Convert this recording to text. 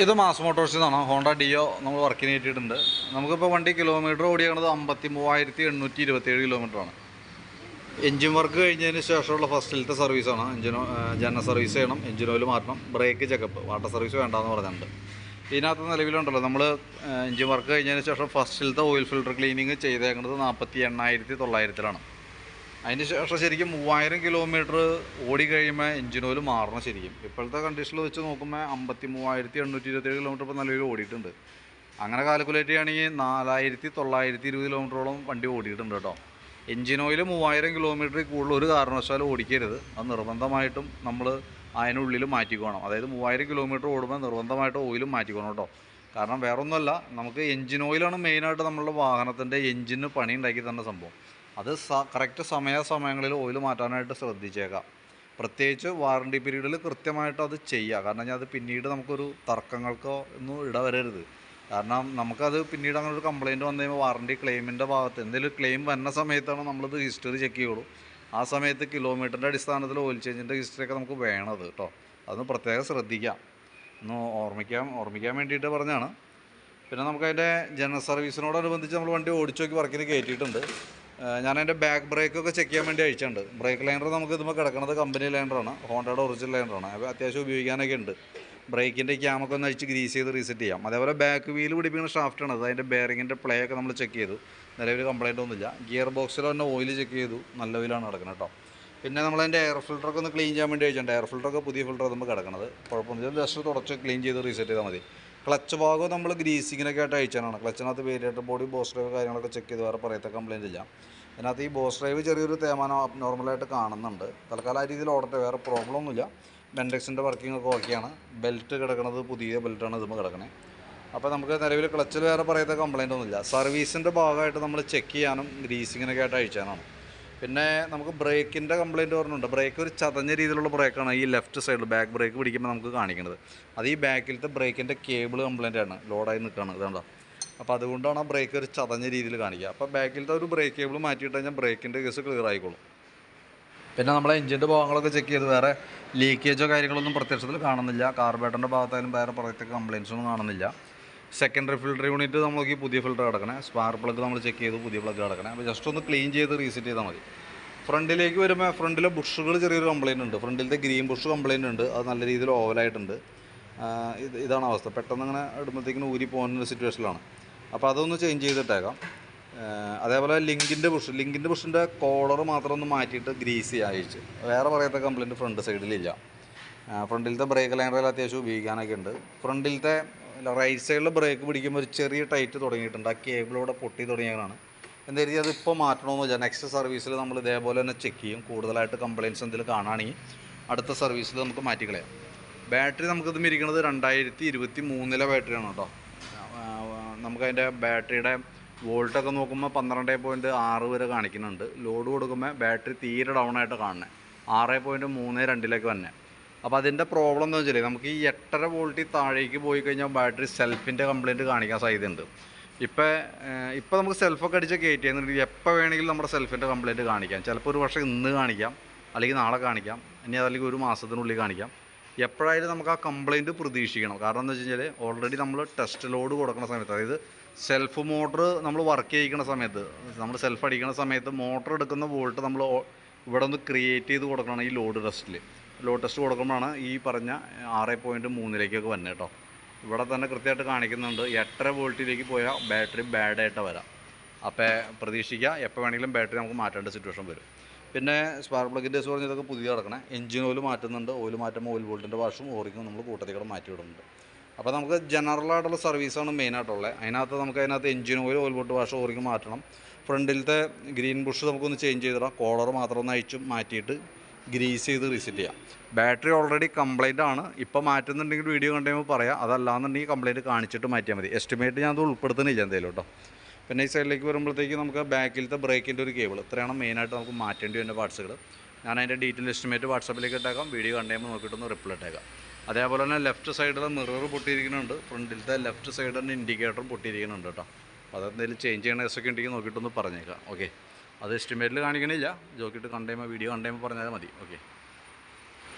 ഇത് മാസ് മോട്ടോഴ്സിൽ നിന്നാണ് Honda deo നമ്മൾ വർക്കിന് കയറ്റിയിട്ടുണ്ട്. നമുക്കിപ്പോൾ വണ്ടി കിലോമീറ്റർ ഓടിയത് 53,827 കിലോമീറ്ററാണ്. എൻജിൻ വർക്ക് കഴിഞ്ഞതിന് ശേഷമുള്ള ഫസ്റ്റിലത്തെ സർവീസാണ്. ജനറൽ സർവീസ് ചെയ്യണം, എൻജിൻ ഓയിൽ മാറ്റണം, ബ്രേക്ക് ചെക്കപ്പ്, വാട്ടർ സർവീസ് വേണ്ടാന്ന് പറഞ്ഞിട്ടുണ്ട്. ഇതിനകത്ത് നിലവിലുണ്ടല്ലോ നമ്മൾ എൻജിൻ വർക്ക് കഴിഞ്ഞതിന് ശേഷം ഫസ്റ്റിലത്തെ ഓയിൽ ഫിൽട്ടർ ക്ലീനിങ് ചെയ്തേക്കുന്നത് 48,900 അതിന് ശേഷം ശരിക്കും 3000 കിലോമീറ്റർ ഓടി കഴിയുമ്പോൾ എൻജിൻ ഓയിൽ മാറണം. ശരിക്കും ഇപ്പോഴത്തെ കണ്ടീഷനിൽ വെച്ച് നോക്കുമ്പോൾ 53,827 കിലോമീറ്റർ ഇപ്പോൾ നിലവിൽ ഓടിയിട്ടുണ്ട്. അങ്ങനെ കാൽക്കുലേറ്റ് ചെയ്യുകയാണെങ്കിൽ 4,920 കിലോമീറ്ററോളം വണ്ടി ഓടിയിട്ടുണ്ട് കേട്ടോ. എൻജിൻ ഓയിൽ 3000 കിലോമീറ്ററിൽ കൂടുതൽ ഒരു കാരണവശാലും ഓടിക്കരുത്. അത് നിർബന്ധമായിട്ടും നമ്മൾ അതിനുള്ളിൽ മാറ്റിക്കോണം. അതായത് 3000 കിലോമീറ്റർ ഓടുമ്പോൾ നിർബന്ധമായിട്ട് ഓയിലും മാറ്റിക്കോണം കേട്ടോ. കാരണം വേറൊന്നുമല്ല, നമുക്ക് എൻജിൻ ഓയിലാണ് മെയിനായിട്ട് നമ്മളുടെ വാഹനത്തിൻ്റെ എൻജിന് പണി ഉണ്ടാക്കി തന്ന സംഭവം. അത് കറക്റ്റ് സമയങ്ങളിൽ ഓയിൽ മാറ്റാനായിട്ട് ശ്രദ്ധിച്ചേക്കാം. പ്രത്യേകിച്ച് വാറണ്ടി പീരീഡിൽ കൃത്യമായിട്ട് അത് ചെയ്യുക. കാരണം ഞാൻ അത് പിന്നീട് നമുക്കൊരു തർക്കങ്ങൾക്കോ ഒന്നും ഇടവരരുത്. കാരണം നമുക്കത് പിന്നീട് അങ്ങനെ ഒരു കംപ്ലയിൻറ്റ് വന്നു കഴിയുമ്പോൾ വാറണ്ടി ക്ലെയിമിൻ്റെ ഭാഗത്ത് എന്തെങ്കിലും ക്ലെയിം വരുന്ന സമയത്താണ് നമ്മളിത് ഹിസ്റ്ററി ചെക്ക് ചെയ്യുള്ളൂ. ആ സമയത്ത് കിലോമീറ്ററിൻ്റെ അടിസ്ഥാനത്തിൽ ഓയിൽ ചേഞ്ചിൻ്റെ ഹിസ്റ്ററിയൊക്കെ നമുക്ക് വേണത് കേട്ടോ. അതൊന്ന് പ്രത്യേകം ശ്രദ്ധിക്കാം. ഒന്ന് ഓർമ്മിക്കാൻ വേണ്ടിയിട്ട് പറഞ്ഞാണ്. പിന്നെ നമുക്കതിൻ്റെ ജനറൽ സർവീസിനോടനുബന്ധിച്ച് നമ്മൾ വണ്ടി ഓടിച്ച് നോക്കി വർക്കിന് കയറ്റിയിട്ടുണ്ട്. ഞാനതിൻ്റെ ബാക്ക് ബ്രേക്കൊക്കെ ചെക്ക് ചെയ്യാൻ വേണ്ടി അയച്ചിട്ടുണ്ട്. ബ്രേക്ക് ലൈനർ നമുക്ക് ഇതുമ്പോൾ കിടക്കുന്നത് കമ്പനി ലൈനറാണ്, ഹോണ്ടയുടെ ഒറിജിനൽ ലൈനറാണ്. അപ്പോൾ അത്യാവശ്യം ഉപയോഗിക്കാനൊക്കെ ഉണ്ട്. ബ്രേക്കിൻ്റെ ക്യാമൊക്കെ ഒന്ന് അഴിച്ച് ഗ്രീസ് ചെയ്ത് റീസെറ്റ് ചെയ്യാം. അതേപോലെ ബാക്ക് വീൽ പിടിപ്പിക്കുന്ന ഷാഫ്റ്റാണ് അത്. അതിൻ്റെ ബെയറിങ്ങിൻ്റെ പ്ലേ ഒക്കെ നമ്മൾ ചെക്ക് ചെയ്തു, നിലവിൽ കംപ്ലയിൻ്റ് ഒന്നുമില്ല. ഗിയർ ബോക്സിൽ തന്നെ ഓയിൽ ചെക്ക് ചെയ്തു, നല്ല ഓയിലാണ് കിടക്കുന്നത് കേട്ടോ. പിന്നെ നമ്മളതിൻ്റെ എയർ ഫിൽറ്ററൊക്കെ ഒന്ന് ക്ലീൻ ചെയ്യാൻ വേണ്ടി അയച്ചിട്ടുണ്ട്. എയർ ഫിൽറ്ററൊക്കെ പുതിയ ഫിൽറ്റർ നമ്മൾ കിടക്കുന്നത്, കുഴപ്പമൊന്നുമില്ല. ജസ്റ്റ് തുടച്ച് ക്ലീൻ ചെയ്ത് റീസെറ്റ് ചെയ്താൽ മതി. ക്ലച്ച് ഭാഗം നമ്മൾ ഗ്രീസിങ്ങിനൊക്കെ ആയിട്ട് അയച്ചാണ്. ക്ലച്ചിനകത്ത് വേരിയേറ്റർ ബോഡി ബോസ് ഡ്രൈവ് കാര്യങ്ങളൊക്കെ ചെക്ക് ചെയ്ത് വേറെ പറയത്ത കംപ്ലയിൻ്റ് ഇല്ല. അതിനകത്ത് ഈ ബോസ് ഡ്രൈവ് ചെറിയൊരു തേമാനം നോർമലായിട്ട് കാണുന്നുണ്ട്. തൽക്കാലം ആ രീതിയിൽ ഓടട്ടെ, വേറെ പ്രോബ്ലം ഒന്നുമില്ല. ബെൻഡെക്സിൻ്റെ വർക്കിംഗ് ഒക്കെ ഓക്കെയാണ്. ബെൽറ്റ് കിടക്കുന്നത് പുതിയ ബെൽറ്റാണ് ഇതുമ്പോൾ കിടക്കണേ. അപ്പോൾ നമുക്ക് നിലവിൽ ക്ലച്ചിൽ വേറെ പറയത്ത കംപ്ലയിൻ്റ് ഒന്നുമില്ല. സർവീസിൻ്റെ ഭാഗമായിട്ട് നമ്മൾ ചെക്ക് ചെയ്യാനും ഗ്രീസിങ്ങിനൊക്കെ ആയിട്ട് അയച്ചാനാണ്. പിന്നെ നമുക്ക് ബ്രേക്കിൻ്റെ കംപ്ലയിൻറ്റ് പറഞ്ഞിട്ടുണ്ട്. ബ്രേക്ക് ഒരു ചതഞ്ഞ രീതിയിലുള്ള ബ്രേക്കാണ് ഈ ലെഫ്റ്റ് സൈഡിൽ ബാക്ക് ബ്രേക്ക് പിടിക്കുമ്പോൾ നമുക്ക് കാണിക്കുന്നത്. അത് ഈ ബാക്കിലത്തെ ബ്രേക്കിൻ്റെ കേബിൾ കംപ്ലയിൻ്റ് ആണ്, ലോഡായി നിൽക്കുകയാണ്. ഇതാണ്ടോ. അപ്പോൾ അതുകൊണ്ടാണ് ആ ബ്രേക്ക് ഒരു ചതഞ്ഞ രീതിയിൽ കാണിക്കുക. അപ്പോൾ ബാക്കിലത്തെ ഒരു ബ്രേക്ക് കേബിൾ മാറ്റിയിട്ട് കഴിഞ്ഞാൽ ബ്രേക്കിൻ്റെ കേസ് ക്ലിയർ ആയിക്കോളും. പിന്നെ നമ്മളെ എഞ്ചിൻ്റെ ഭാഗങ്ങളൊക്കെ ചെക്ക് ചെയ്ത് വേറെ ലീക്കേജോ കാര്യങ്ങളൊന്നും പ്രത്യക്ഷത്തിൽ കാണുന്നില്ല. കാർബേറ്ററിൻ്റെ ഭാഗത്തായാലും വേറെ പുറത്തെ കംപ്ലയിൻസൊന്നും കാണുന്നില്ല. സെക്കൻഡറി ഫിൽറ്റർ യൂണിറ്റ് നമുക്ക് ഈ പുതിയ ഫിൽറ്റർ കിടക്കണേ. സ്പാർക്ക് പ്ലഗ് നമ്മൾ ചെക്ക് ചെയ്തു, പുതിയ പ്ലഗ് കിടക്കണേ. അപ്പോൾ ജസ്റ്റ് ഒന്ന് ക്ലീൻ ചെയ്ത് റീസെറ്റ് ചെയ്താൽ മതി. ഫ്രണ്ടിലേക്ക് വരുമ്പോൾ ഫ്രണ്ടിലെ ബുഷുകൾ ചെറിയൊരു കംപ്ലയിൻ്റ് ഉണ്ട്. ഫ്രണ്ടിലത്തെ ഗ്രീൻ ബുഷ് കംപ്ലയിൻ്റ് ഉണ്ട്. അത് നല്ല രീതിയിൽ ഓവലായിട്ടുണ്ട്. ഇതാണ് അവസ്ഥ. പെട്ടെന്ന് ഇങ്ങനെ ഇടുമ്പോഴത്തേക്കിന് ഊരി പോകുന്ന സിറ്റുവേഷനിലാണ്. അപ്പോൾ അതൊന്ന് ചേഞ്ച് ചെയ്തിട്ടേക്കാം. അതേപോലെ ലിങ്കിൻ്റെ ബുഷിൻ്റെ കോളർ മാത്രം ഒന്ന് മാറ്റിയിട്ട് ഗ്രീസ് അയച്ച് വേറെ പറയത്ത കംപ്ലയിൻറ്റ് ഫ്രണ്ട് സൈഡിലില്ല. ഫ്രണ്ടിലത്തെ ബ്രേക്ക് ലൈനറിൽ അത്യാവശ്യം ഉപയോഗിക്കാനൊക്കെ ഉണ്ട്. ഫ്രണ്ടിലത്തെ റൈറ്റ് സൈഡിൽ ബ്രേക്ക് പിടിക്കുമ്പോൾ ഒരു ചെറിയ ടൈറ്റ് തുടങ്ങിയിട്ടുണ്ട്. ആ കേബിളോടെ പൊട്ടി തുടങ്ങിയതാണ്. എന്തായാലും അതിപ്പോൾ മാറ്റണമെന്നില്ല. നെക്സ്റ്റ് സർവീസിൽ നമ്മൾ ഇതേപോലെ തന്നെ ചെക്ക് ചെയ്യും. കൂടുതലായിട്ട് കംപ്ലയിൻറ്റ്സ് എന്തെങ്കിലും കാണുകയാണെങ്കിൽ അടുത്ത സർവീസിൽ നമുക്ക് മാറ്റിക്കളയാം. ബാറ്ററി നമുക്കിത് ഇരിക്കുന്നത് 2023 ബാറ്ററിയാണ് കേട്ടോ. നമുക്കതിൻ്റെ ബാറ്ററിയുടെ വോൾട്ടൊക്കെ നോക്കുമ്പോൾ 12.6 വരെ കാണിക്കുന്നുണ്ട്. ലോഡ് കൊടുക്കുമ്പോൾ ബാറ്ററി തീരെ ഡൗൺ ആയിട്ട് കാണുന്നത് 6.32 വന്നെ. അപ്പോൾ അതിൻ്റെ പ്രോബ്ലം എന്താ വെച്ചാൽ നമുക്ക് ഈ 8.5 വോൾട്ടിൽ താഴേക്ക് പോയി കഴിഞ്ഞാൽ ബാറ്ററി സെൽഫിൻ്റെ കംപ്ലയിൻറ്റ് കാണിക്കാൻ സാധ്യതയുണ്ട്. ഇപ്പോൾ നമുക്ക് സെൽഫൊക്കെ അടിച്ച് കയറ്റിയെന്നുണ്ടെങ്കിൽ എപ്പോൾ വേണമെങ്കിലും നമ്മുടെ സെൽഫിൻ്റെ കംപ്ലയിൻറ്റ് കാണിക്കാം. ചിലപ്പോൾ ഒരു പക്ഷേ ഇന്ന് കാണിക്കാം, അല്ലെങ്കിൽ നാളെ കാണിക്കാം, ഇനി അതല്ലെങ്കിൽ ഒരു മാസത്തിനുള്ളിൽ കാണിക്കാം. എപ്പോഴായാലും നമുക്ക് ആ കംപ്ലയിൻറ്റ് പ്രതീക്ഷിക്കണം. കാരണം എന്താ വെച്ച് കഴിഞ്ഞാൽ ഓൾറെഡി നമ്മൾ ടെസ്റ്റ് ലോഡ് കൊടുക്കുന്ന സമയത്ത്, അതായത് സെൽഫ് മോട്ടർ നമ്മൾ വർക്ക് ചെയ്യിക്കുന്ന സമയത്ത്, നമ്മൾ സെൽഫ് അടിക്കുന്ന സമയത്ത് മോട്ടർ എടുക്കുന്ന വോൾട്ട് നമ്മൾ ഇവിടെ ഒന്ന് ക്രിയേറ്റ് ചെയ്ത് കൊടുക്കണം. ഈ ലോഡ് ടെസ്റ്റ് കൊടുക്കുമ്പോഴാണ് ഈ പറഞ്ഞ 6.3 വന്നത് കേട്ടോ. ഇവിടെ തന്നെ കൃത്യമായിട്ട് കാണിക്കുന്നുണ്ട്. 8.5 വോൾട്ടിലേക്ക് പോയാൽ ബാറ്ററി ബാഡായിട്ട് വരാം. അപ്പോൾ പ്രതീക്ഷിക്കുക, എപ്പോൾ വേണമെങ്കിലും ബാറ്ററി നമുക്ക് മാറ്റേണ്ട സിറ്റുവേഷൻ വരും. പിന്നെ സ്പാർക്ക് പ്ലഗിൻ്റെ കേസ് പറഞ്ഞ് ഇതൊക്കെ പുതിയ കിടക്കണേ. എഞ്ചിൻ ഓയിൽ മാറ്റുന്നുണ്ട്. ഓയിൽ മാറ്റുമ്പോൾ ഓയിൽ വോൾട്ടിൻ്റെ വാഷും ഓറിക്കും നമ്മൾ കൂട്ടത്തിൽ കൂടെ മാറ്റി വിടുന്നുണ്ട്. അപ്പോൾ നമുക്ക് ജനറലായിട്ടുള്ള സർവീസാണ് മെയിനായിട്ടുള്ളത്. അതിനകത്ത് എഞ്ചിൻ ഓയിൽ വോൾട്ട് വാഷ് ഓറിക്കും മാറ്റണം. ഫ്രണ്ടിലത്തെ ഗ്രീൻ ബുഷ് നമുക്കൊന്ന് ചേഞ്ച് ചെയ്തിടാം. കോളർ മാത്രം ഒന്ന് അയച്ച് മാറ്റിയിട്ട് ഗ്രീസ് ചെയ്ത് റീസെറ്റ് ചെയ്യാം. ബാറ്ററി ഓൾറെഡി കംപ്ലയിൻ്റ് ആണ്. ഇപ്പോൾ മാറ്റുന്നുണ്ടെങ്കിൽ വീഡിയോ കണ്ടുകഴിയുമ്പോൾ പറയാം. അതല്ലാന്നുണ്ടെങ്കിൽ കംപ്ലയിൻറ്റ് കാണിച്ചിട്ട് മാറ്റിയാൽ മതി. എസ്റ്റിമേറ്റ് ഞാൻ അത് ഉൾപ്പെടുത്തുന്നില്ല എന്തായാലും കേട്ടോ. പിന്നെ ഈ സൈഡിലേക്ക് വരുമ്പോഴത്തേക്ക് നമുക്ക് ബാക്കിലത്തെ ബ്രേക്കിൻ്റെ ഒരു കേബിൾ, ഇത്രയാണ് മെയിനായിട്ട് നമുക്ക് മാറ്റേണ്ടി വരുന്ന പാർട്സുകൾ. ഞാൻ അതിൻ്റെ ഡീറ്റെയിൽ എസ്റ്റിമേറ്റ് വാട്സാപ്പിലേക്ക് ഇട്ടേക്കാം. വീഡിയോ കണ്ടുകഴിയുമ്പോൾ നോക്കിയിട്ടൊന്ന് റിപ്ലൈ ഇട്ടേക്കാം. അതേപോലെ തന്നെ ലെഫ്റ്റ് സൈഡിൽ മിറർ പൊട്ടിയിരിക്കുന്നുണ്ട്. ഫ്രണ്ടിലത്തെ ലെഫ്റ്റ് സൈഡിൻ്റെ ഇൻഡിക്കേറ്ററും പൊട്ടിയിരിക്കുന്നുണ്ട് കേട്ടോ. അപ്പോൾ അതെന്തെങ്കിലും ചേഞ്ച് ചെയ്യണ കേസൊക്കെ ഉണ്ടെങ്കിൽ നോക്കിയിട്ടൊന്ന് പറഞ്ഞേക്കാം. ഓക്കെ, അത് എസ്റ്റിമേറ്റിൽ കാണിക്കണില്ല. നോക്കിയിട്ട് വീഡിയോ കണ്ടുകഴിയുമ്പോൾ പറഞ്ഞാൽ മതി. ഓക്കെ.